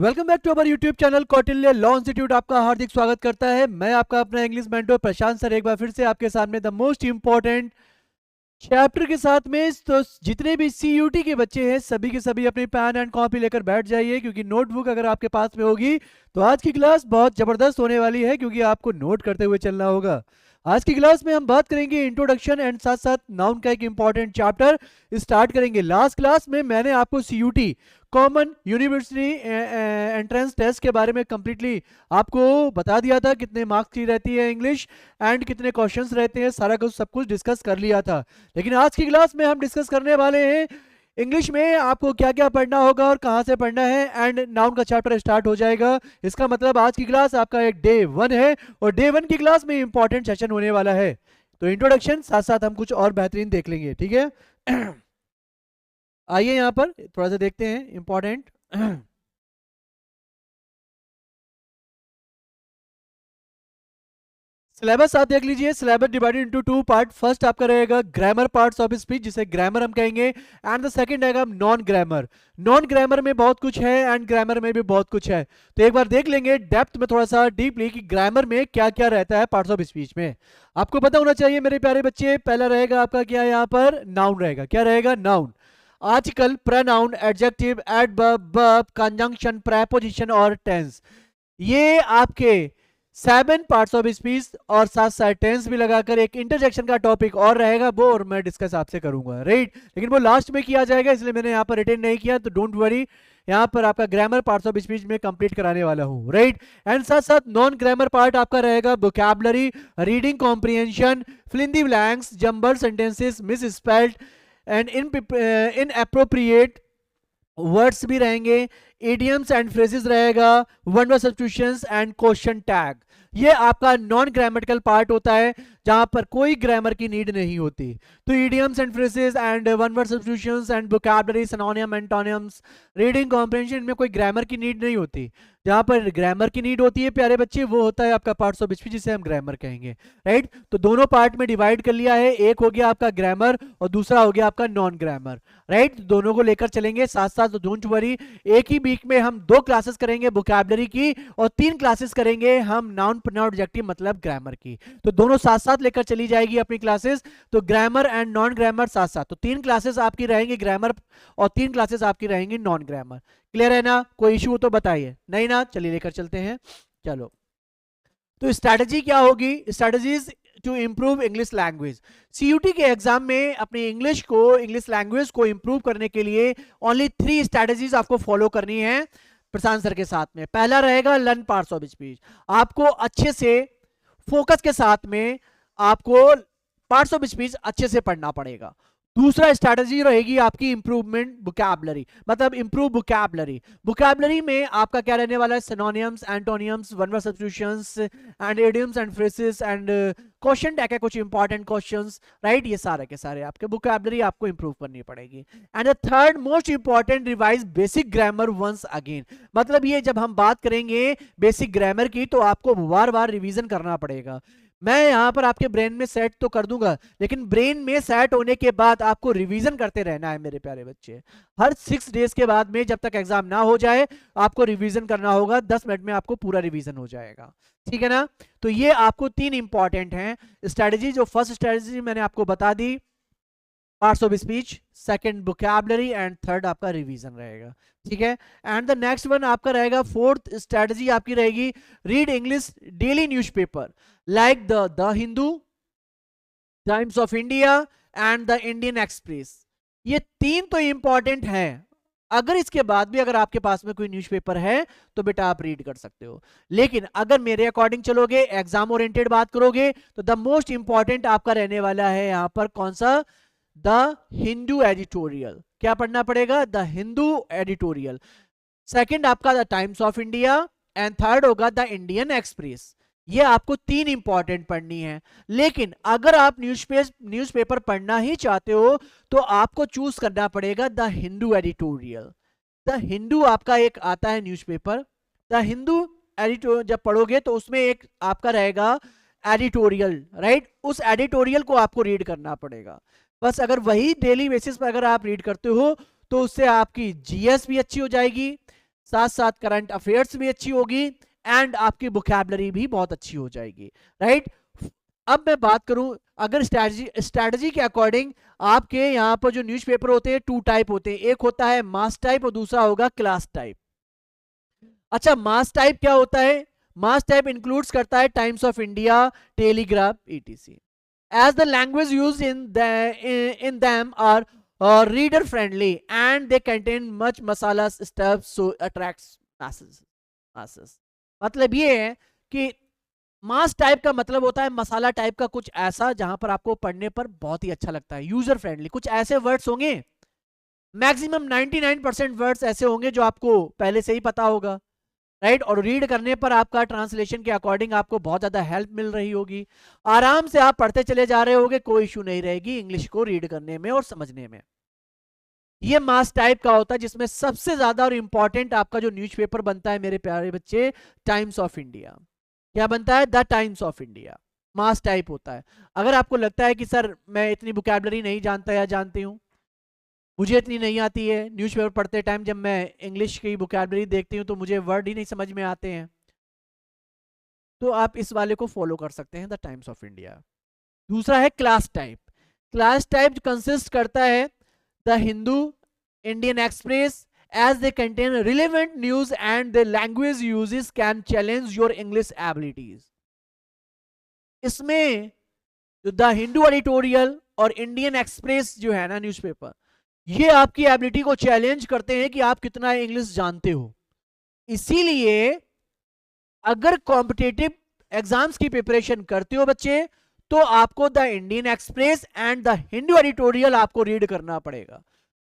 Welcome back to our YouTube channel Kautilya law institute. आपका हार्दिक स्वागत करता है। मैं आपका अपना इंग्लिश मेंटर प्रशांत सर एक बार फिर से आपके सामने द मोस्ट इंपॉर्टेंट चैप्टर के साथ में। तो जितने भी सीयूटी के बच्चे हैं सभी के सभी अपनी पेन एंड कॉपी लेकर बैठ जाइए, क्योंकि नोटबुक अगर आपके पास में होगी तो आज की क्लास बहुत जबरदस्त होने वाली है, क्योंकि आपको नोट करते हुए चलना होगा। आज की क्लास में हम बात करेंगे इंट्रोडक्शन एंड साथ साथ नाउन का एक इंपॉर्टेंट चैप्टर स्टार्ट करेंगे। लास्ट क्लास में मैंने आपको CUET common university entrance test के बारे में कंप्लीटली आपको बता दिया था, कितने मार्क्स की रहती है इंग्लिश एंड कितने क्वेश्चंस रहते हैं, सारा कुछ सब कुछ डिस्कस कर लिया था। लेकिन आज की क्लास में हम डिस्कस करने वाले हैं इंग्लिश में आपको क्या क्या पढ़ना होगा और कहां से पढ़ना है, एंड नाउन का चैप्टर स्टार्ट हो जाएगा। इसका मतलब आज की क्लास आपका एक डे 1 है और डे 1 की क्लास में इंपॉर्टेंट सेशन होने वाला है। तो इंट्रोडक्शन साथ साथ हम कुछ और बेहतरीन देख लेंगे, ठीक है। आइए यहां पर थोड़ा सा देखते हैं इंपॉर्टेंट। सिलेबस आप देख लीजिए। Syllabus divided into 2 part. First आपका रहेगा ग्रामर पार्ट्स ऑफ स्पीच, जिसे ग्रामर हम कहेंगे, एंड द सेकंड रहेगा नॉन ग्रामर। नॉन ग्रामर में बहुत कुछ है एंड ग्रामर में भी बहुत कुछ है, तो एक बार देख लेंगे डेप्थ में थोड़ा सा डीपली कि ग्रामर में क्या क्या रहता है पार्ट्स ऑफ स्पीच में। आपको पता होना चाहिए मेरे प्यारे बच्चे। पहला रहेगा आपका क्या, यहाँ पर नाउन रहेगा। क्या रहेगा? Noun. Article, pronoun, adjective, adverb, verb, conjunction, preposition और टेंस। ये आपके 7 पार्ट्स ऑफ स्पीच और साथ साथ टेंस भी लगाकर एक इंटरजेक्शन का टॉपिक और रहेगा, वो और मैं डिस्कस आपसे करूंगा, राइट। लेकिन वो लास्ट में किया जाएगा, इसलिए मैंने यहाँ पर रिटेन नहीं किया, तो डोंट वरी। यहाँ पर आपका ग्रामर पार्ट्स ऑफ स्पीच में कंप्लीट कराने वाला हूँ, राइट। एंड साथ साथ नॉन ग्रामर पार्ट आपका रहेगा vocabulary, reading comprehension, fill in the blanks, jumble sentences, misspelled and inappropriate words भी रहेंगे, इडियम्स एंड फ्रेजेस रहेगा, one word substitutions and question tag. ये आपका नॉन ग्रामेटिकल पार्ट होता है, जहां पर कोई ग्रामर की नीड नहीं होती। तो idioms and phrases and one word substitutions and vocabulary, synonym, antonyms, reading comprehension, इनमें कोई ग्रामर की नीड नहीं होती। जहां पर ग्रामर की नीड होती है प्यारे बच्चे, वो होता है आपका पार्ट्स ऑफ स्पीच, जिसे हम ग्रामर कहेंगे, राइट। तो दोनों पार्ट में डिवाइड कर लिया है, एक हो गया आपका ग्रामर और दूसरा हो गया आपका नॉन ग्रामर, राइट। दोनों को लेकर चलेंगे साथ साथ, तो डोंट वरी। एक ही वीक में हम 2 क्लासेस करेंगे वोकैबुलरी की और 3 क्लासेस करेंगे हम नाउन, प्रोनाउन, एडजेक्टिव मतलब ग्रामर की। तो दोनों साथ साथ लेकर चली जाएगी अपनी क्लासेस, तो ग्रामर एंड नॉन ग्रामर साथ साथ। तो 3 क्लासेस आपकी रहेंगी ग्रामर और 3 क्लासेस आपकी रहेंगी नॉन ग्रामर। क्लियर है ना? कोई इशू हो तो बताइए, नहीं ना? चलिए लेकर चलते हैं, चलो। तो स्ट्रैटेजी क्या होगी? Strategies to improve English language. CUET के एग्जाम में अपनी इंग्लिश लैंग्वेज को इंप्रूव करने के लिए ओनली 3 स्ट्रैटेजीज आपको फॉलो करनी है प्रशांत सर के साथ में। पहला रहेगा लर्न पार्ट्स ऑफ स्पीच। आपको अच्छे से फोकस के साथ में आपको पार्ट्स ऑफ स्पीच अच्छे से पढ़ना पड़ेगा। दूसरा स्ट्रैटेजी रहेगी आपकी इंप्रूवमेंट वोकैबुलरी, मतलब इंप्रूव वोकैबुलरी। वोकैबुलरी में आपका क्या रहने वाला है? Synonyms, antonyms, one word substitutions and idioms and phrases and question tag है, कुछ इंपॉर्टेंट क्वेश्चंस, राइट। ये सारे के सारे आपके वोकैबुलरी आपको इंप्रूव करनी पड़ेगी। And the third most important, revise basic grammar once again. मतलब ये जब हम बात करेंगे बेसिक ग्रामर की, तो आपको बार बार रिवीजन करना पड़ेगा। मैं यहां पर आपके ब्रेन में सेट तो कर दूंगा, लेकिन ब्रेन में सेट होने के बाद आपको रिवीजन करते रहना है मेरे प्यारे बच्चे। हर 6 डेज के बाद में, जब तक एग्जाम ना हो जाए, आपको रिवीजन करना होगा। 10 मिनट में आपको पूरा रिवीजन हो जाएगा, ठीक है ना? तो ये आपको 3 इंपॉर्टेंट हैं स्ट्रेटजी। जो फर्स्ट स्ट्रेटजी मैंने आपको बता दी, parts of speech, second vocabulary and third आपका रिवीजन रहेगा, ठीक है। एंड द नेक्स्ट वन आपका रहेगा, फोर्थ स्ट्रेटजी आपकी रहेगी, read English daily newspaper like the Hindu, times of India and the Indian express. ये 3 तो इंपॉर्टेंट हैं। अगर इसके बाद भी अगर आपके पास में कोई न्यूज़पेपर है तो बेटा आप रीड कर सकते हो, लेकिन अगर मेरे अकॉर्डिंग चलोगे, एग्जाम ओरिएंटेड बात करोगे, तो द मोस्ट इंपॉर्टेंट आपका रहने वाला है यहां पर कौन सा? The Hindu editorial. क्या पढ़ना पड़ेगा? The Hindu editorial. सेकंड आपका the times of India and third होगा द इंडियन एक्सप्रेस। ये आपको 3 इंपॉर्टेंट पढ़नी है। लेकिन अगर आप न्यूज़पेपर पढ़ना ही चाहते हो तो आपको चूज करना पड़ेगा the Hindu editorial. The Hindu आपका एक आता है न्यूज़पेपर, द हिंदू एडिटोरियल जब पढ़ोगे तो उसमें एक आपका रहेगा एडिटोरियल, राइट। उस एडिटोरियल को आपको रीड करना पड़ेगा। बस अगर वही डेली बेसिस पर अगर आप रीड करते हो तो उससे आपकी जीएस भी अच्छी हो जाएगी, साथ साथ करंट अफेयर्स भी अच्छी होगी एंड आपकी वोकैबुलरी भी बहुत अच्छी हो जाएगी, राइट। अब मैं बात करूं, अगर स्ट्रैटेजी के अकॉर्डिंग आपके यहाँ पर जो न्यूज़पेपर होते हैं 2 टाइप होते हैं, एक होता है मास टाइप और दूसरा होगा क्लास टाइप। अच्छा, मास टाइप क्या होता है? मास टाइप इंक्लूड्स करता है times of India, telegraph, etc, as the language used in them are reader friendly and they contain much masala stuff so attracts masses। मतलब ये है कि मास टाइप का मतलब होता है मसाला टाइप का कुछ ऐसा जहां पर आपको पढ़ने पर बहुत ही अच्छा लगता है, यूजर फ्रेंडली। कुछ ऐसे वर्ड्स होंगे, मैक्सिमम 99% वर्ड्स ऐसे होंगे जो आपको पहले से ही पता होगा, राइट। और रीड करने पर आपका ट्रांसलेशन के अकॉर्डिंग आपको बहुत ज्यादा हेल्प मिल रही होगी, आराम से आप पढ़ते चले जा रहे होगे, कोई इशू नहीं रहेगी इंग्लिश को रीड करने में और समझने में। ये मास टाइप का होता है जिसमें सबसे ज्यादा और इंपॉर्टेंट आपका जो न्यूज़पेपर बनता है मेरे प्यारे बच्चे, टाइम्स ऑफ इंडिया। क्या बनता है? The times of India, mass type होता है। अगर आपको लगता है कि सर मैं इतनी वोकैबुलरी नहीं जानता या जानती हूँ, मुझे इतनी नहीं आती है, न्यूज़पेपर पढ़ते टाइम जब मैं इंग्लिश की वोकैबुलरी देखती हूँ तो मुझे वर्ड ही नहीं समझ में आते हैं, तो आप इस वाले को फॉलो कर सकते हैं, द टाइम्स ऑफ इंडिया। दूसरा है class type. Class type consist करता है the Hindu, Indian express, as they contain relevant news and the language uses can challenge your English abilities। इसमें जो द हिंदू एडिटोरियल और इंडियन एक्सप्रेस जो है ना न्यूज़पेपर, ये आपकी एबिलिटी को चैलेंज करते हैं कि आप कितना इंग्लिश जानते हो। इसीलिए अगर कॉम्पिटिटिव एग्जाम्स की प्रिपरेशन करते हो बच्चे, तो आपको the Indian express and the Hindu editorial आपको रीड करना पड़ेगा,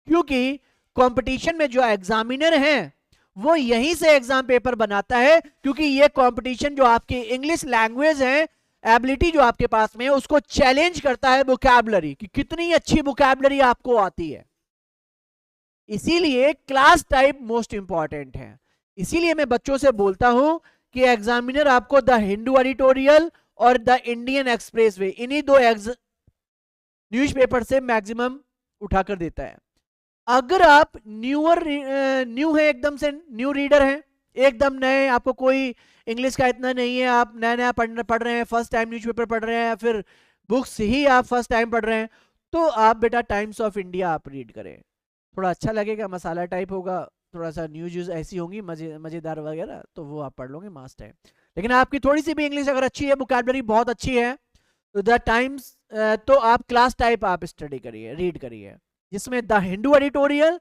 क्योंकि कंपटीशन में जो एग्जामिनर है वो यहीं से एग्जाम पेपर बनाता है, क्योंकि ये कंपटीशन जो आपकी इंग्लिश लैंग्वेज है, एबिलिटी जो आपके पास में है, उसको चैलेंज करता है वोकैबुलरी कि कितनी अच्छी वोकैबुलरी आपको आती है। इसीलिए क्लास टाइप मोस्ट इंपॉर्टेंट है। इसीलिए मैं बच्चों से बोलता हूं कि एग्जामिनर आपको द हिंदू एडिटोरियल और द इंडियन एक्सप्रेस वे, इन्हीं दो न्यूज़पेपर से मैक्सिमम उठाकर देता है। अगर आप न्यू है, एकदम से न्यू रीडर हैं, एकदम नए, आपको कोई इंग्लिश का इतना नहीं है, आप नया नया पढ़ रहे हैं, फर्स्ट टाइम न्यूज़पेपर पढ़ रहे हैं या फिर बुक्स ही आप फर्स्ट टाइम पढ़ रहे हैं, तो आप बेटा टाइम्स ऑफ इंडिया आप रीड करें। थोड़ा अच्छा लगेगा, मसाला टाइप होगा, थोड़ा सा न्यूज ऐसी होंगी मजेदार वगैरह, तो वो आप पढ़ लोगे मास टाइम। लेकिन आपकी थोड़ी सी भी इंग्लिश अगर अच्छी है, वोकैबुलरी बहुत अच्छी है, तो द टाइम्स, तो आप क्लास टाइप आप स्टडी करिए, रीड करिए, जिसमें द हिंदू एडिटोरियल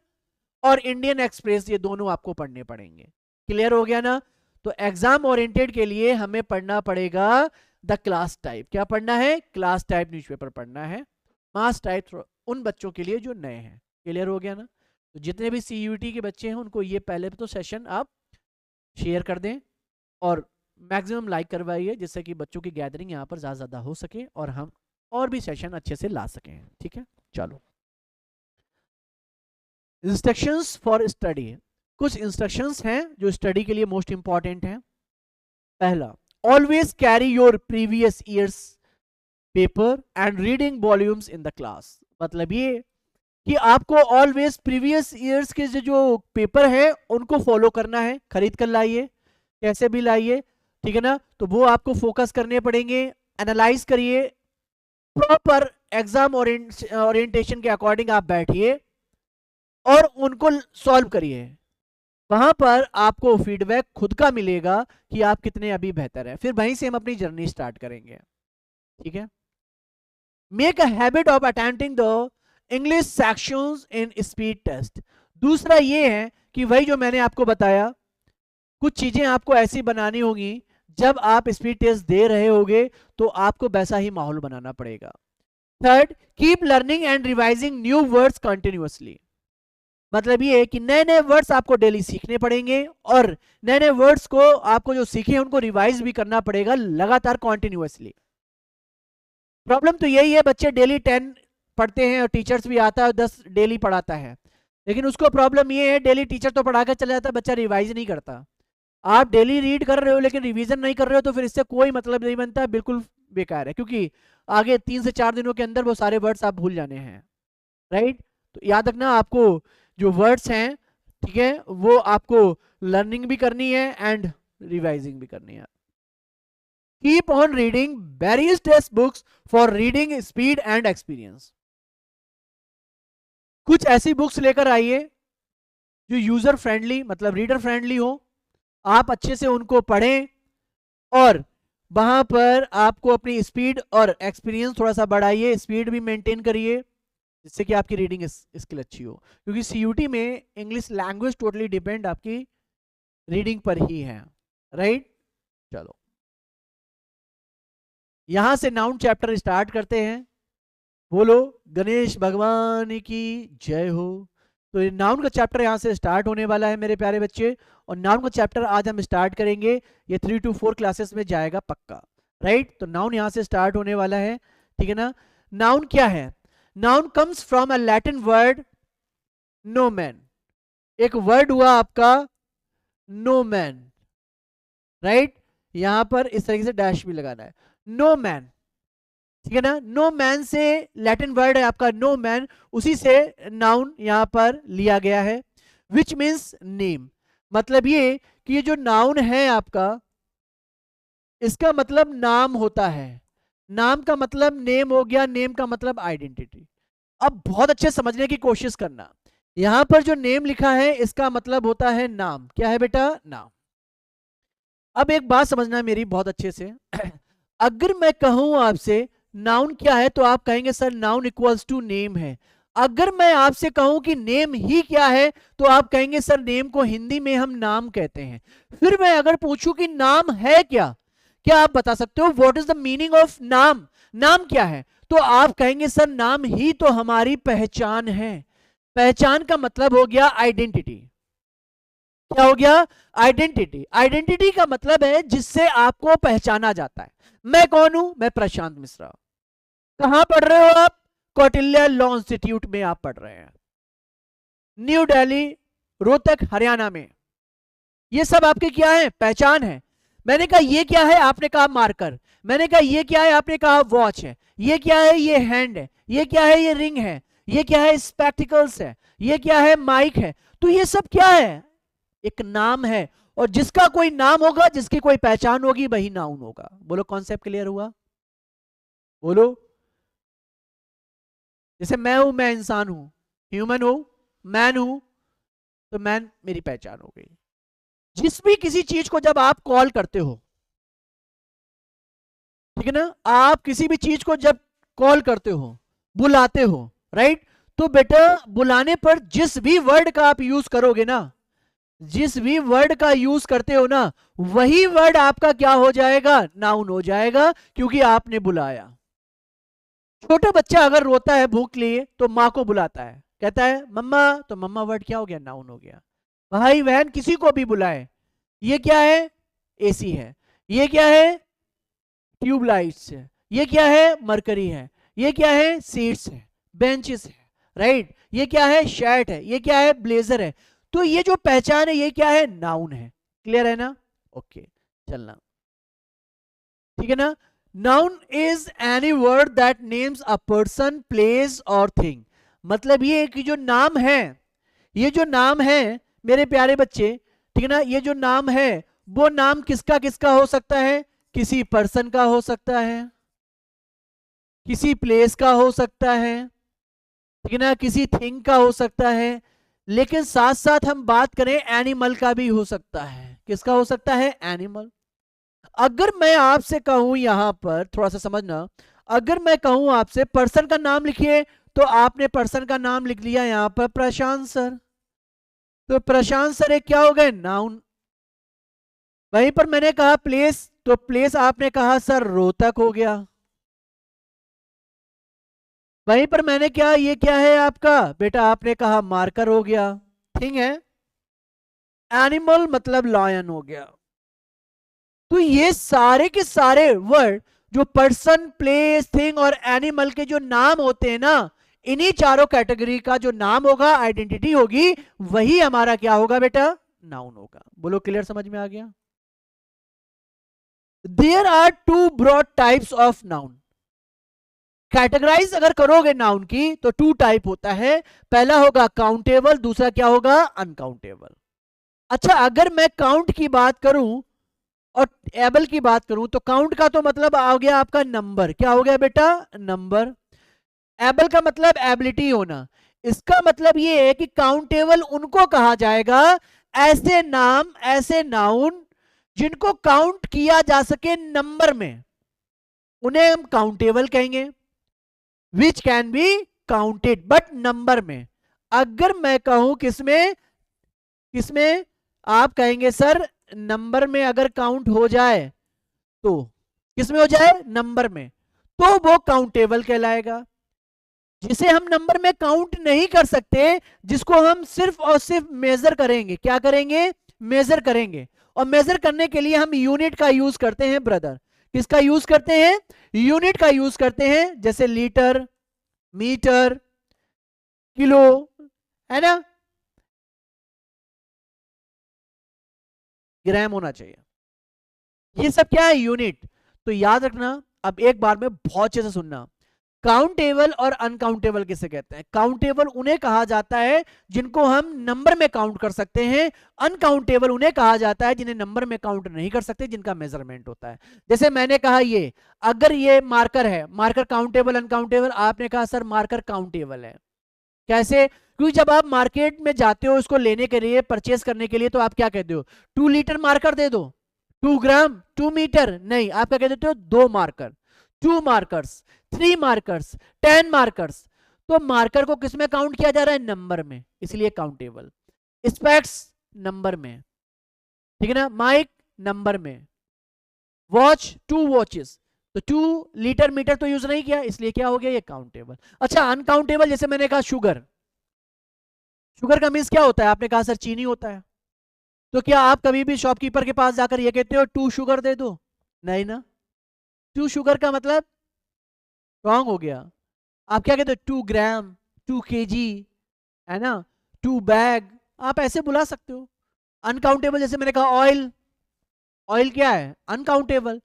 और इंडियन एक्सप्रेस ये दोनों आपको पढ़ने पड़ेंगे। क्लियर हो गया ना? तो एग्जाम ओरिएंटेड के लिए हमें पढ़ना पड़ेगा द क्लास टाइप। क्या पढ़ना है? क्लास टाइप न्यूज़पेपर पढ़ना है। मास टाइप उन बच्चों के लिए जो नए हैं। क्लियर हो गया ना? तो जितने भी CUET के बच्चे हैं उनको ये पहले तो सेशन आप शेयर कर दें और मैक्सिमम लाइक करवाइए, जिससे कि बच्चों की गैदरिंग यहाँ पर ज़्यादा हो सके और हम और भी सेशन अच्छे से ला सकें। ठीक है, चलो। Instructions for study. कुछ इंस्ट्रक्शंस हैं जो स्टडी के लिए मोस्ट इंपॉर्टेंट हैं। पहला, always carry your previous years paper and reading volumes in the class. मतलब ये कि आपको ऑलवेज प्रीवियस ईयर्स के जो पेपर है उनको फॉलो करना है, खरीद कर लाइए, कैसे भी लाइए, ठीक है ना? तो वो आपको फोकस करने पड़ेंगे, एनालाइज करिए, प्रॉपर एग्जाम ओरिएंटेशन के अकॉर्डिंग आप बैठिए और उनको सॉल्व करिए। वहां पर आपको फीडबैक खुद का मिलेगा कि आप कितने अभी बेहतर है, फिर वहीं से हम अपनी जर्नी स्टार्ट करेंगे। ठीक है। Make a habit of attempting the English sections in speed test. दूसरा ये है कि वही जो मैंने आपको बताया, कुछ चीजें आपको ऐसी बनानी होगी, जब आप स्पीड टेस्ट दे रहे होगे तो आपको वैसा ही माहौल बनाना पड़ेगा। Third, keep learning and revising new words continuously. मतलब ये है कि नए नए वर्ड्स आपको डेली सीखने पड़ेंगे और नए नए वर्ड्स को आपको जो सीखे उनको रिवाइज भी करना पड़ेगा लगातार कॉन्टिन्यूअसली। प्रॉब्लम तो यही है, बच्चे डेली 10 पढ़ते हैं और टीचर्स भी आता है 10 डेली पढ़ाता है, लेकिन उसको प्रॉब्लम ये है डेली टीचर तो पढ़ा कर चला जाता है, बच्चा रिवाइज नहीं करता। आप डेली रीड कर रहे हो लेकिन रिवीजन नहीं कर रहे हो, तो फिर इससे कोई मतलब नहीं बनता, बिल्कुल बेकार है, क्योंकि आगे 3 से 4 दिनों के अंदर वो सारे वर्ड्स आप भूल जाने हैं। राइट? तो याद रखना, आपको जो वर्ड्स हैं, ठीक है, वो आपको लर्निंग भी करनी है एंड रिवाइजिंग भी करनी है। Keep on reading various text books for reading speed and experience. कुछ ऐसी बुक्स लेकर आइए जो यूजर फ्रेंडली मतलब रीडर फ्रेंडली हो, आप अच्छे से उनको पढ़ें और वहां पर आपको अपनी स्पीड और एक्सपीरियंस थोड़ा सा बढ़ाइए, स्पीड भी मेंटेन करिए जिससे कि आपकी रीडिंग स्किल अच्छी हो, क्योंकि सीयूटी में इंग्लिश लैंग्वेज टोटली डिपेंड आपकी रीडिंग पर ही है, राइट। चलो यहां से नाउन चैप्टर स्टार्ट करते हैं। बोलो गणेश भगवान की जय हो। तो ये नाउन का चैप्टर यहां से स्टार्ट होने वाला है मेरे प्यारे बच्चे, और नाउन का चैप्टर आज हम स्टार्ट करेंगे, ये 3 to 4 क्लासेस में जाएगा पक्का, राइट। तो नाउन यहां से स्टार्ट होने वाला है, ठीक है ना। नाउन क्या है? Noun comes from a Latin word nomen. एक वर्ड हुआ आपका नो मैन, राइट। यहां पर इस तरीके से डैश भी लगाना है, नो मैन, ठीक है ना। नो मैन से लैटिन वर्ड है आपका नो मैन, उसी से नाउन यहां पर लिया गया है। विच मीन्स नेम, मतलब ये कि ये जो नाउन है आपका, इसका मतलब नाम होता है। नाम का मतलब नेम हो गया, नेम का मतलब आइडेंटिटी। अब बहुत अच्छे समझने की कोशिश करना, यहां पर जो नेम लिखा है इसका मतलब होता है नाम। क्या है बेटा? नाम। अब एक बात समझना मेरी बहुत अच्छे से अगर मैं कहूं आपसे नाउन क्या है तो आप कहेंगे sir noun equals to name है। अगर मैं आपसे कहूं कि नेम ही क्या है तो आप कहेंगे सर नेम को हिंदी में हम नाम कहते हैं। फिर मैं अगर पूछूं कि नाम है क्या, क्या आप बता सकते हो what is the meaning of नाम, नाम क्या है, तो आप कहेंगे सर नाम ही तो हमारी पहचान है। पहचान का मतलब हो गया आइडेंटिटी। क्या हो गया? आइडेंटिटी। आइडेंटिटी का मतलब है जिससे आपको पहचाना जाता है। मैं कौन हूं? मैं प्रशांत मिश्रा। कहां पढ़ रहे हो आप? कौटिल्य लॉ इंस्टीट्यूट में आप पढ़ रहे हैं, न्यू दिल्ली, रोहतक, हरियाणा में। ये सब आपके क्या है? पहचान है। मैंने कहा ये क्या है? आपने कहा मार्कर। मैंने कहा ये क्या है? आपने कहा वॉच है। ये क्या है? ये हैंड है। ये क्या है? ये रिंग है। ये क्या है? स्पेक्टिकल्स है। ये क्या है? माइक है। तो ये सब क्या है? एक नाम है, और जिसका कोई नाम होगा, जिसकी कोई पहचान होगी, वही नाउन होगा। बोलो कॉन्सेप्ट क्लियर हुआ? बोलो। जैसे मैं हूं, मैं इंसान हूं, ह्यूमन हूं, मैन हूं, तो मैन मेरी पहचान हो गई। जिस भी किसी चीज को जब आप कॉल करते हो, ठीक है ना, आप किसी भी चीज को जब कॉल करते हो, बुलाते हो, राइट, तो बेटा बुलाने पर जिस भी वर्ड का आप यूज करोगे ना, जिस भी वर्ड का यूज करते हो ना, वही वर्ड आपका क्या हो जाएगा? नाउन हो जाएगा, क्योंकि आपने बुलाया। छोटा बच्चा अगर रोता है भूख लिए तो माँ को बुलाता है, कहता है मम्मा, तो मम्मा वर्ड क्या हो गया? नाउन हो गया। भाई बहन किसी को भी बुलाए, ये क्या है? एसी है। ये क्या है? ट्यूबलाइट्स है। ये क्या है? मरकरी है। ये क्या है? सीट्स है, बेंचेस है, राइट। ये क्या है? शर्ट है। ये क्या है? ब्लेजर है। तो ये जो पहचान है ये क्या है? नाउन है। क्लियर है ना? ओके, चलना, ठीक है ना। Noun is any word that names a person, place और थिंग। मतलब ये कि जो नाम है, ये जो नाम है मेरे प्यारे बच्चे, ठीक है ना, ये जो नाम है वो नाम किसका किसका हो सकता है? किसी पर्सन का हो सकता है, किसी प्लेस का हो सकता है, ठीक है ना, किसी थिंग का हो सकता है, लेकिन साथ साथ हम बात करें एनिमल का भी हो सकता है। किसका हो सकता है? एनिमल। अगर मैं आपसे कहूं, यहां पर थोड़ा सा समझना, अगर मैं कहूं आपसे पर्सन का नाम लिखिए, तो आपने पर्सन का नाम लिख लिया यहां पर प्रशांत सर, तो प्रशांत सर एक क्या हो गए? नाउन। वहीं पर मैंने कहा प्लेस, तो प्लेस आपने कहा सर रोहतक हो गया। वहीं पर मैंने क्या, ये क्या है आपका बेटा? आपने कहा मार्कर हो गया। ठीक है, एनिमल मतलब लॉयन हो गया। तो ये सारे के सारे वर्ड जो पर्सन, प्लेस, थिंग और एनिमल के जो नाम होते हैं ना, इन्हीं चारों कैटेगरी का जो नाम होगा, आइडेंटिटी होगी, वही हमारा क्या होगा बेटा? नाउन होगा। बोलो क्लियर, समझ में आ गया? There are two broad types of noun. Categorize अगर करोगे नाउन की तो 2 टाइप होता है। पहला होगा काउंटेबल, दूसरा क्या होगा? अनकाउंटेबल। अच्छा अगर मैं काउंट की बात करूं और एबल की बात करूं तो काउंट का तो मतलब आ गया आपका नंबर, क्या हो गया बेटा, नंबर। एबल का मतलब एबिलिटी होना। इसका मतलब ये है कि काउंटेबल उनको कहा जाएगा ऐसे नाम, ऐसे नाउन जिनको काउंट किया जा सके नंबर में, उन्हें हम काउंटेबल कहेंगे। Which can be counted but number में। अगर मैं कहूं किसमें, किसमें, आप कहेंगे सर नंबर में अगर काउंट हो जाए तो, किसमें हो जाए, नंबर में, तो वो काउंटेबल कहलाएगा। जिसे हम नंबर में काउंट नहीं कर सकते, जिसको हम सिर्फ और सिर्फ मेजर करेंगे, क्या करेंगे, मेजर करेंगे। और मेजर करने के लिए हम यूनिट का यूज करते हैं ब्रदर। किसका यूज करते हैं, यूनिट का यूज करते हैं, जैसे लीटर, मीटर, किलो, है ना, ग्राम होना चाहिए। ये सब क्या है, यूनिट। तो याद रखना, अब एक बार में बहुत अच्छे से सुनना। काउंटेबल और अनकाउंटेबल किसे कहते हैं, काउंटेबल उन्हें कहा जाता है जिनको हम नंबर में काउंट कर सकते हैं, अनकाउंटेबल उन्हें कहा जाता है जिन्हें नंबर में काउंट नहीं कर सकते, जिनका मेजरमेंट होता है। जैसे मैंने कहा ये, अगर ये मार्कर है, मार्कर काउंटेबल अनकाउंटेबल, आपने कहा सर मार्कर काउंटेबल है। कैसे, क्योंकि जब आप मार्केट में जाते हो इसको लेने के लिए, परचेस करने के लिए, तो आप क्या कहते हो, 2 लीटर मार्कर दे दो, 2 ग्राम, 2 मीटर, नहीं, आप क्या कह देते हो, 2 मार्कर, 2 मार्कर्स, 3 मार्कर्स, 10 मार्कर्स। तो मार्कर को किस में काउंट किया जा रहा है, नंबर में, इसलिए काउंटेबल। स्पेक्स नंबर में, ठीक है ना, माइक नंबर में, वॉच 2 वॉचेस, तो 2 लीटर मीटर तो यूज नहीं किया, इसलिए क्या हो गया, ये काउंटेबल। अच्छा अनकाउंटेबल, जैसे मैंने कहा शुगर, शुगर का मीन्स क्या होता है, आपने कहा सर चीनी होता है। तो क्या आप कभी भी शॉपकीपर के पास जाकर ये कहते हो 2 शुगर दे दो, नहीं ना। 2 शुगर का मतलब रॉन्ग हो गया। आप क्या कहते हो, 2 ग्राम, 2 kg, है ना, 2 बैग, आप ऐसे बुला सकते हो। अनकाउंटेबल, जैसे मैंने कहा ऑयल, ऑयल क्या है, अनकाउंटेबल।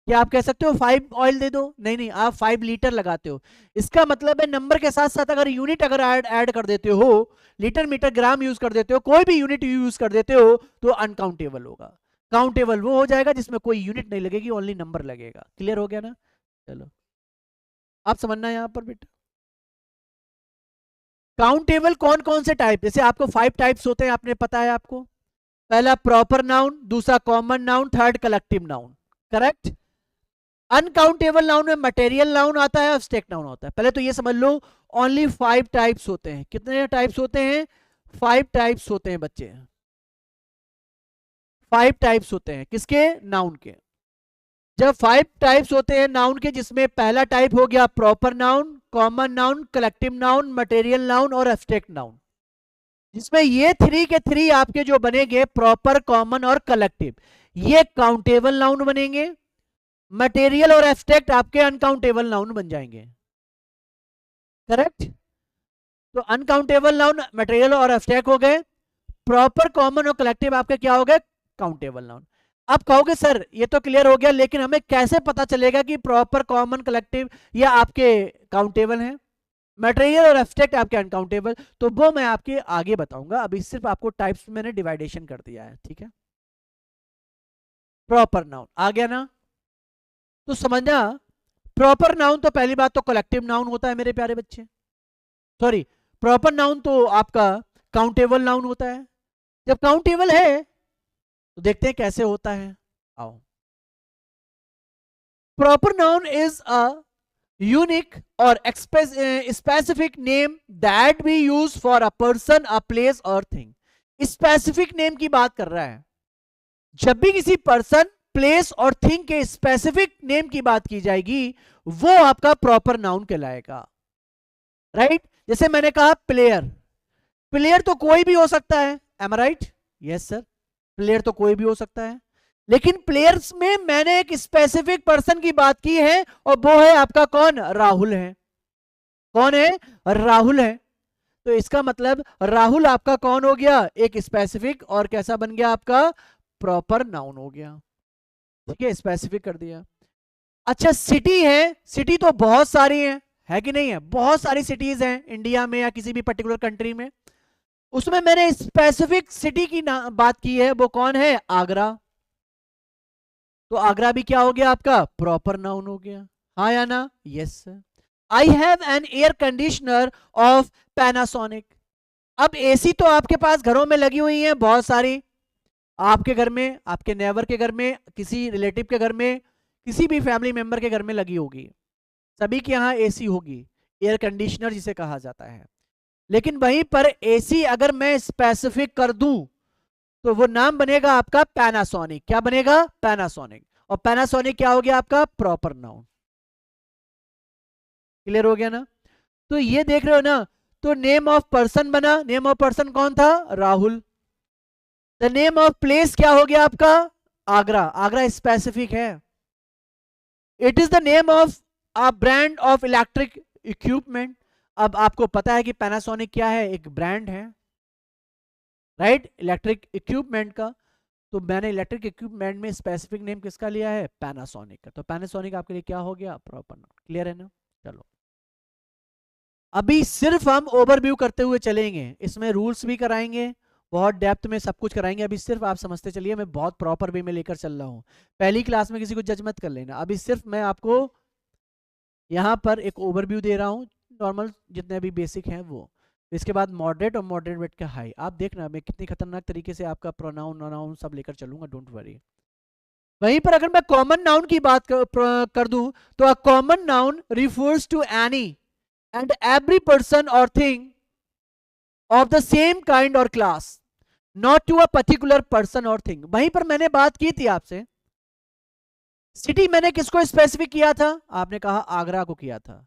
क्या आप कह सकते हो 5 ऑयल दे दो, नहीं नहीं, आप 5 लीटर लगाते हो। इसका मतलब है नंबर के साथ साथ अगर यूनिट अगर ऐड कर देते हो, लीटर मीटर ग्राम यूज कर देते हो, कोई भी यूनिट यूज कर देते हो, तो अनकाउंटेबल होगा। काउंटेबल वो हो जाएगा जिसमें कोई यूनिट नहीं लगेगी, ओनली नंबर लगेगा। क्लियर हो गया ना, चलो आप समझना यहां पर बेटा। काउंटेबल कौन कौन से टाइप, जैसे आपको 5 टाइप्स होते हैं, आपने पता है आपको। पहला प्रॉपर नाउन, दूसरा common noun, third collective noun, correct. Uncountable noun में मटेरियल नाउन आता है, एब्स्ट्रैक्ट नाउन होता है। पहले तो ये समझ लो, ओनली 5 टाइप्स होते हैं। कितने टाइप्स होते हैं, 5 टाइप्स होते हैं बच्चे, 5 टाइप्स होते हैं, किसके, नाउन के। जब 5 टाइप्स होते हैं नाउन के, जिसमें पहला टाइप हो गया proper noun, common noun, collective noun, material noun और एब्स्ट्रैक्ट नाउन। जिसमें ये 3 के 3 आपके जो बनेंगे, प्रॉपर, कॉमन और कलेक्टिव, ये काउंटेबल नाउन बनेंगे। मटेरियल और एब्स्ट्रैक्ट आपके अनकाउंटेबल नाउन बन जाएंगे, करेक्ट। तो अनकाउंटेबल नाउन, मटेरियल और एब्स्ट्रैक्ट हो गए। प्रॉपर, कॉमन और कलेक्टिव आपके क्या हो गए, काउंटेबल नाउन। अब कहोगे सर ये तो क्लियर हो गया, लेकिन हमें कैसे पता चलेगा कि प्रॉपर, कॉमन, कलेक्टिव ये आपके काउंटेबल हैं, मटेरियल और एब्स्ट्रैक्ट आपके अनकाउंटेबल। तो वो मैं आपके आगे बताऊंगा, अभी सिर्फ आपको टाइप्स में मैंने डिवाइडेशन कर दिया है, ठीक है। प्रॉपर नाउन आ गया ना, तो समझना, प्रॉपर नाउन तो पहली बात तो कलेक्टिव नाउन होता है मेरे प्यारे बच्चे, सॉरी, प्रॉपर नाउन तो आपका काउंटेबल नाउन होता है। जब काउंटेबल है तो देखते हैं कैसे होता है, आओ। Proper noun is a unique और specific name that we use for a person, a place और थिंग। स्पेसिफिक नेम की बात कर रहा है। जब भी किसी पर्सन, प्लेस और थिंग के स्पेसिफिक नेम की बात की जाएगी, वो आपका प्रॉपर नाउन कहलाएगा, राइट। जैसे मैंने कहा प्लेयर, प्लेयर तो कोई भी हो सकता है, एम आई राइट, यस सर, प्लेयर तो कोई भी हो सकता है। लेकिन प्लेयर्स में मैंने एक स्पेसिफिक पर्सन की बात की है, और वो है आपका कौन, राहुल है। कौन है, राहुल है। तो इसका मतलब राहुल आपका कौन हो गया, एक स्पेसिफिक और कैसा बन गया, आपका प्रॉपर नाउन हो गया, ठीक है, स्पेसिफिक कर दिया। अच्छा सिटी है, सिटी तो बहुत सारी है कि नहीं है, बहुत सारी सिटीज हैं इंडिया में या किसी भी पर्टिकुलर कंट्री में। उसमें मैंने स्पेसिफिक सिटी की बात की है, वो कौन है? आगरा। तो आगरा भी क्या हो गया आपका? प्रॉपर नाउन हो गया। हाँ या ना? Yes. I have an air conditioner of Panasonic. अब एसी तो आपके पास घरों में लगी हुई है बहुत सारी, आपके घर में, आपके नेबर के घर में, किसी रिलेटिव के घर में, किसी भी फैमिली मेंबर के घर में लगी होगी, सभी के यहाँ एसी होगी, एयर कंडीशनर जिसे कहा जाता है। लेकिन वहीं पर एसी अगर मैं स्पेसिफिक कर दूं तो वो नाम बनेगा आपका पैनासोनिक। क्या बनेगा? पैनासोनिक। और पैनासोनिक क्या हो गया आपका? Proper noun. क्लियर हो गया ना? तो ये देख रहे हो ना, तो नेम ऑफ पर्सन बना, नेम ऑफ पर्सन कौन था? Rahul. The name of place क्या हो गया आपका? आगरा। आगरा स्पेसिफिक है। It is the name of a brand of electric equipment. अब आपको पता है कि पैनासोनिक क्या है? एक ब्रांड है, राइट, इलेक्ट्रिक इक्विपमेंट का। तो मैंने इलेक्ट्रिक इक्विपमेंट में स्पेसिफिक नेम किसका लिया है? पैनासोनिक का। तो पैनासोनिक आपके लिए क्या हो गया? Proper noun. क्लियर है ना? चलो, अभी सिर्फ हम ओवरव्यू करते हुए चलेंगे, इसमें रूल्स भी कराएंगे, बहुत डेप्थ में सब कुछ कराएंगे। अभी सिर्फ आप समझते चलिए, मैं बहुत प्रॉपर वे में लेकर चल रहा हूँ। पहली क्लास में किसी को जज मत कर लेना। अभी सिर्फ मैं आपको यहाँ पर एक ओवरव्यू दे रहा हूँ, नॉर्मल जितने भी बेसिक हैं वो। इसके बाद मॉडरेट और मॉडरेट का हाई। आप देखना मैं कितनी खतरनाक तरीके से आपका प्रोनाउन नोनाउन सब लेकर चलूंगा, डोंट वरी। वहीं पर अगर मैं कॉमन नाउन की बात कर दूं, तो a common noun refers to any and every person और thing of the same kind और class, not to a particular person और थिंग। वहीं पर मैंने बात की थी आपसे, सिटी मैंने किसको स्पेसिफिक किया था? आपने कहा आगरा को किया था।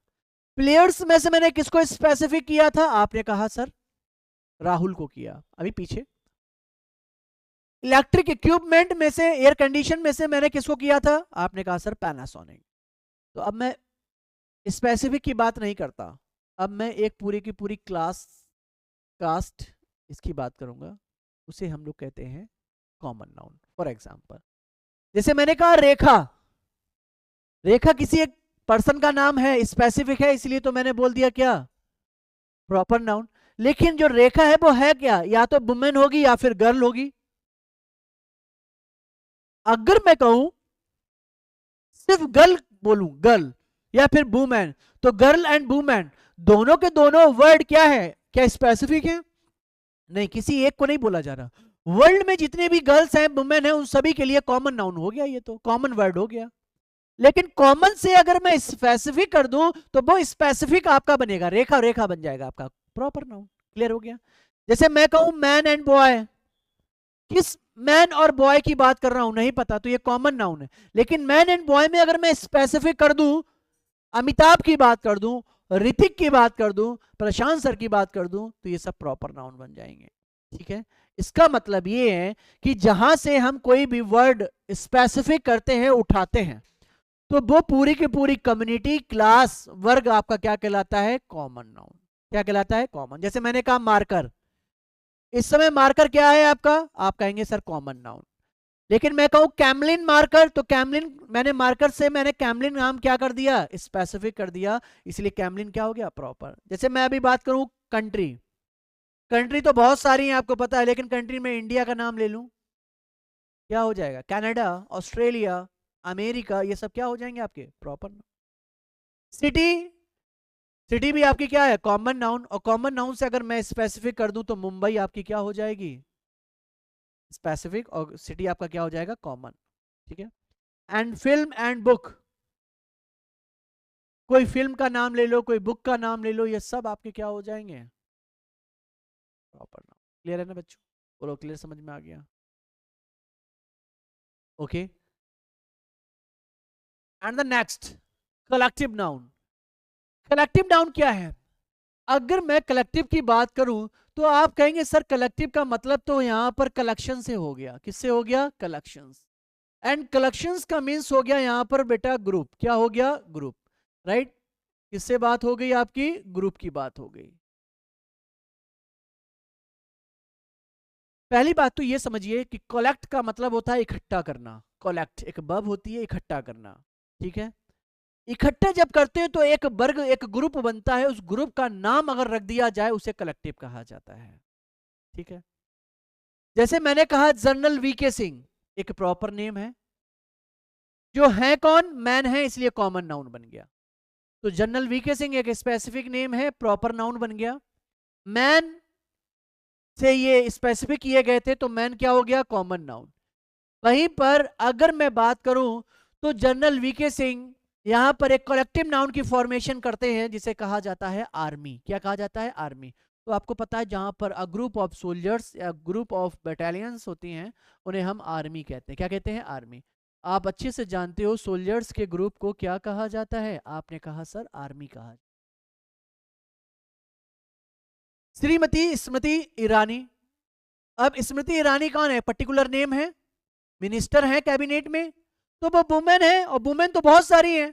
प्लेयर्स में से मैंने किसको स्पेसिफिक किया था? आपने कहा सर राहुल को किया। अभी पीछे इलेक्ट्रिक इक्विपमेंट में से, एयर कंडीशन में से मैंने किसको किया था? आपने कहा सर पैनासोनिक। तो अब मैं स्पेसिफिक की बात नहीं करता, अब मैं एक पूरी की पूरी क्लास कास्ट इसकी बात करूंगा, उसे हम लोग कहते हैं कॉमन नाउन। फॉर एग्जांपल, जैसे मैंने कहा रेखा, रेखा किसी एक पर्सन का नाम है, स्पेसिफिक है, इसलिए तो मैंने बोल दिया क्या? Proper noun. लेकिन जो रेखा है वो है क्या? या तो वुमेन होगी या फिर गर्ल होगी। अगर मैं कहूं सिर्फ गर्ल बोलूं, गर्ल या फिर वुमेन, तो गर्ल एंड वुमेन दोनों के दोनों वर्ड क्या है? क्या स्पेसिफिक है? नहीं, किसी एक को नहीं बोला जा रहा। वर्ल्ड में जितने भी गर्ल्स हैं, वुमेन हैं, उन सभी के लिए कॉमन नाउन हो गया, ये तो कॉमन वर्ड हो गया। लेकिन कॉमन से अगर मैं स्पेसिफिक कर दूं तो वो स्पेसिफिक आपका बनेगा, रेखा, रेखा बन जाएगा आपका प्रॉपर नाउन। क्लियर हो गया? जैसे मैं कहूं मैन एंड बॉय, किस मैन और बॉय की बात कर रहा हूं नहीं पता, तो ये कॉमन नाउन है। लेकिन मैन एंड बॉय में अगर मैं स्पेसिफिक कर दूं, अमिताभ की बात कर दूं, ऋतिक की बात कर दूं, प्रशांत सर की बात कर दूं, तो ये सब प्रॉपर नाउन बन जाएंगे। ठीक है? इसका मतलब ये है कि जहां से हम कोई भी वर्ड स्पेसिफिक करते हैं, उठाते हैं, तो वो पूरी की पूरी कम्युनिटी, क्लास, वर्ग आपका क्या कहलाता है? Common noun. क्या कहलाता है? कॉमन। जैसे मैंने कहा मार्कर, इस समय मार्कर क्या है आपका? आप कहेंगे सर कॉमन नाउन। लेकिन मैं कहूं कैमलिन मार्कर, तो कैमलिन, मैंने मार्कर से मैंने कैमलिन नाम क्या कर दिया? स्पेसिफिक कर दिया, इसलिए कैमलिन क्या हो गया? प्रॉपर। जैसे मैं अभी बात करूं कंट्री, कंट्री तो बहुत सारी हैं आपको पता है, लेकिन कंट्री में इंडिया का नाम ले लूं, क्या हो जाएगा? कनाडा, ऑस्ट्रेलिया, अमेरिका, ये सब क्या हो जाएंगे आपके? प्रॉपर। सिटी, सिटी भी आपकी क्या है? Common noun. और कॉमन नाउन से अगर मैं स्पेसिफिक कर दूं तो मुंबई आपकी क्या हो जाएगी? स्पेसिफिक। और सिटी आपका क्या हो जाएगा? कॉमन। ठीक है? एंड फिल्म एंड बुक, कोई फिल्म का नाम ले लो, कोई बुक का नाम ले लो, ये सब आपके क्या हो जाएंगे? Proper noun. क्लियर है ना बच्चों? बोलो क्लियर, समझ में आ गया? Okay. And the next, collective noun. Collective noun क्या है? अगर मैं कलेक्टिव की बात करूं तो आप कहेंगे सर कलेक्टिव का मतलब तो यहां पर कलेक्शन से हो गया। किससे हो गया? कलेक्शंस। एंड कलेक्शंस का मीन्स हो गया यहां पर बेटा ग्रुप। क्या हो गया? ग्रुप। राइट? किससे बात हो गई आपकी? ग्रुप की बात हो गई। पहली बात तो ये समझिए कि कलेक्ट का मतलब होता है इकट्ठा करना। कलेक्ट एक वर्ब होती है, इकट्ठा करना। ठीक है? इकट्ठे जब करते हैं तो एक वर्ग, एक ग्रुप बनता है, उस ग्रुप का नाम अगर रख दिया जाए उसे कलेक्टिव कहा जाता है। ठीक है। जैसे मैंने कहा जनरल वीके सिंह एक प्रॉपर नेम है, जो है कौन, मैन है, इसलिए कॉमन नाउन बन गया। तो जनरल वीके सिंह एक स्पेसिफिक नेम है, प्रॉपर नाउन बन गया। मैन से ये स्पेसिफिक किए गए थे तो मैन क्या हो गया, कॉमन नाउन। वहीं पर अगर मैं बात करूं तो जनरल वीके सिंह यहां पर एक कलेक्टिव नाउन की फॉर्मेशन करते हैं जिसे कहा जाता है आर्मी। क्या कहा जाता है, आर्मी। तो आपको पता है जहां पर अ ग्रुप ऑफ सोल्जर्स या ग्रुप ऑफ बटालियंस होती हैं उन्हें हम आर्मी कहते हैं। क्या कहते हैं, आर्मी। आप अच्छे से जानते हो सोल्जर्स के ग्रुप को क्या कहा जाता है, आपने कहा सर आर्मी कहा। श्रीमती स्मृति ईरानी। अब स्मृति ईरानी कौन है, पर्टिकुलर नेम है, मिनिस्टर है कैबिनेट में, तो वो वुमेन है, और वुमेन तो बहुत सारी हैं,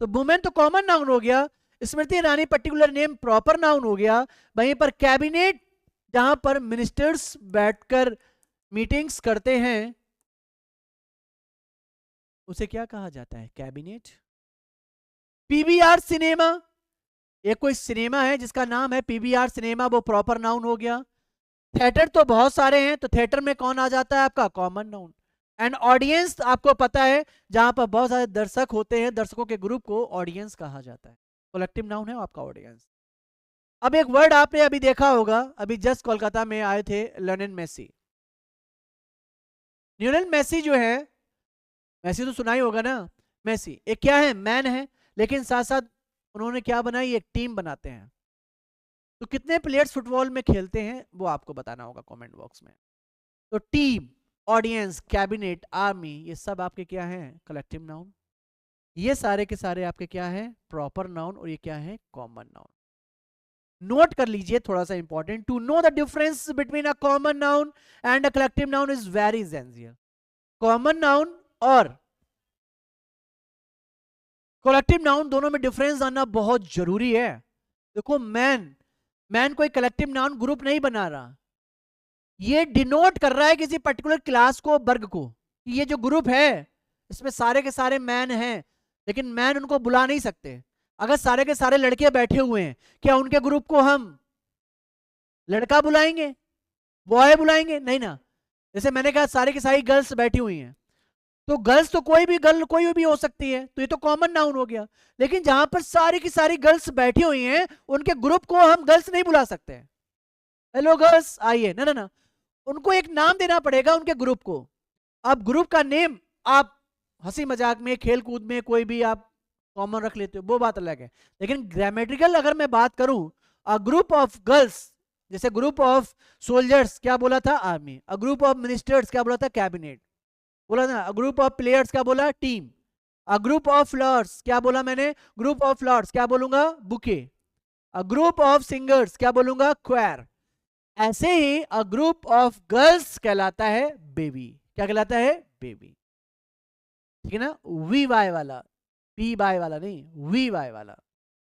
तो वुमेन तो कॉमन नाउन हो गया, Smriti Irani particular name proper noun हो गया। वहीं पर कैबिनेट जहां पर मिनिस्टर्स बैठकर मीटिंग्स करते हैं उसे क्या कहा जाता है, कैबिनेट। पीवीआर सिनेमा, ये कोई सिनेमा है जिसका नाम है पीवीआर सिनेमा, वो प्रॉपर नाउन हो गया। थिएटर तो बहुत सारे हैं, तो थिएटर में कौन आ जाता है आपका, कॉमन नाउन। एंड ऑडियंस आपको पता है जहां पर बहुत सारे दर्शक होते हैं, दर्शकों के ग्रुप को ऑडियंस कहा जाता है, कलेक्टिव नाउन है आपका ऑडियंस। अब एक वर्ड आपने अभी देखा होगा, अभी जस्ट कोलकाता में आए थे लियोनेल मेसी। लियोनेल मेसी जो है, मेसी तो सुना ही होगा ना, मेसी एक क्या है, मैन है, लेकिन साथ साथ उन्होंने क्या बनाई, एक टीम बनाते हैं। तो कितने प्लेयर्स फुटबॉल में खेलते हैं वो आपको बताना होगा कमेंट बॉक्स में। तो टीम, ऑडियंस, कैबिनेट, आर्मी, ये सब आपके क्या हैं, कलेक्टिव नाउन। ये सारे के सारे आपके क्या हैं, प्रॉपर नाउन, और ये क्या है, कॉमन नाउन। नोट कर लीजिए थोड़ा सा important, to know the difference between a common noun and a collective noun is very essential. Common noun और कलेक्टिव नाउन दोनों में डिफरेंस आना बहुत जरूरी है। देखो मैन कोई कलेक्टिव नाउन ग्रुप नहीं बना रहा, ये डिनोट कर रहा है किसी पर्टिकुलर क्लास को, वर्ग को। ये जो ग्रुप है इसमें सारे के सारे मैन हैं, लेकिन मैन उनको बुला नहीं सकते। अगर सारे के सारे लड़के बैठे हुए हैं, क्या उनके ग्रुप को हम लड़का बुलाएंगे, बॉय बुलाएंगे, नहीं ना। जैसे मैंने कहा सारी की सारी गर्ल्स बैठी हुई हैं, तो गर्ल्स तो कोई भी गर्ल कोई भी हो सकती है, तो ये तो कॉमन नाउन हो गया। लेकिन जहां पर सारी की सारी गर्ल्स बैठी हुई हैं उनके ग्रुप को हम गर्ल्स नहीं बुला सकते। हेलो गर्ल्स आइए, ना ना ना, उनको एक नाम देना पड़ेगा उनके ग्रुप को। अब ग्रुप का नेम आप हंसी मजाक में, खेल कूद में कोई भी आप कॉमन रख लेते हो, वो बात अलग है। लेकिन ग्रामेटिकल अगर मैं बात करूं, अ ग्रुप ऑफ गर्ल्स, जैसे ग्रुप ऑफ सोल्जर्स क्या बोला था, army. A group of ministers क्या बोला था, कैबिनेट बोला ना। अ ग्रुप ऑफ प्लेयर्स क्या बोला, team. A group of flowers क्या बोला मैंने, ग्रुप ऑफ फ्लावर्स क्या बोलूंगा, bouquet. A group of singers क्या बोलूंगा, क्वायर। ऐसे ही अ ग्रुप ऑफ गर्ल्स कहलाता है बेबी। क्या कहलाता है, बेबी। ठीक है ना, वी वाई वाला, पी वाई वाला नहीं, वी वाई वाला,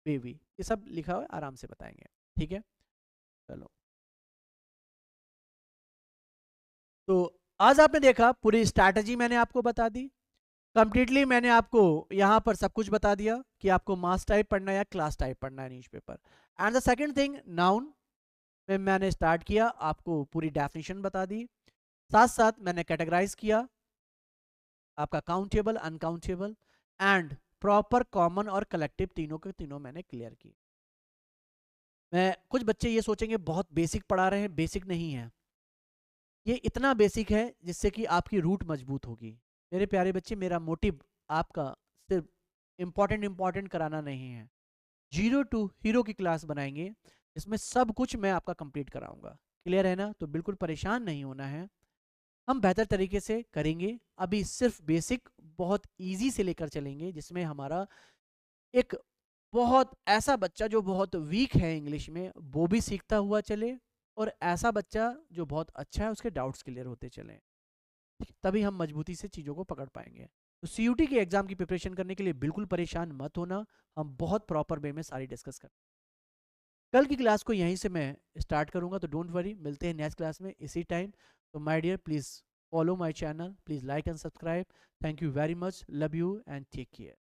बेबी। ये सब लिखा हुआ है, आराम से बताएंगे, ठीक है। चलो, तो आज आपने देखा पूरी स्ट्रैटेजी मैंने आपको बता दी कंप्लीटली। मैंने आपको यहाँ पर सब कुछ बता दिया कि आपको मास टाइप पढ़ना है या क्लास टाइप पढ़ना है newspaper. And the second thing, noun में मैंने स्टार्ट किया, आपको पूरी डेफिनेशन बता दी, साथ साथ मैंने कैटेगराइज किया आपका countable, uncountable and proper, common और कलेक्टिव, तीनों के तीनों मैंने क्लियर की। मैं कुछ बच्चे ये सोचेंगे बहुत बेसिक पढ़ा रहे हैं, बेसिक नहीं है, ये इतना बेसिक है जिससे कि आपकी रूट मजबूत होगी। मेरे प्यारे बच्चे, मेरा मोटिव आपका सिर्फ इंपॉर्टेंट कराना नहीं है। 0 to हीरो की क्लास बनाएंगे इसमें सब कुछ मैं आपका कंप्लीट कराऊंगा। क्लियर है ना, तो बिल्कुल परेशान नहीं होना है, हम बेहतर तरीके से करेंगे। अभी सिर्फ बेसिक बहुत इजी से लेकर चलेंगे, जिसमें हमारा एक बहुत ऐसा बच्चा जो बहुत वीक है इंग्लिश में वो भी सीखता हुआ चले, और ऐसा बच्चा जो बहुत अच्छा है उसके डाउट्स क्लियर होते चले, तभी हम मजबूती से चीज़ों को पकड़ पाएंगे। तो सीयूटी के एग्जाम की प्रिपरेशन करने के लिए बिल्कुल परेशान मत होना, हम बहुत प्रॉपर वे में सारी डिस्कस करें। कल की क्लास को यहीं से मैं स्टार्ट करूंगा, तो डोंट वरी, मिलते हैं नेक्स्ट क्लास में इसी टाइम। तो my dear, please follow my channel, please like and subscribe. Thank you very much, love you and take care.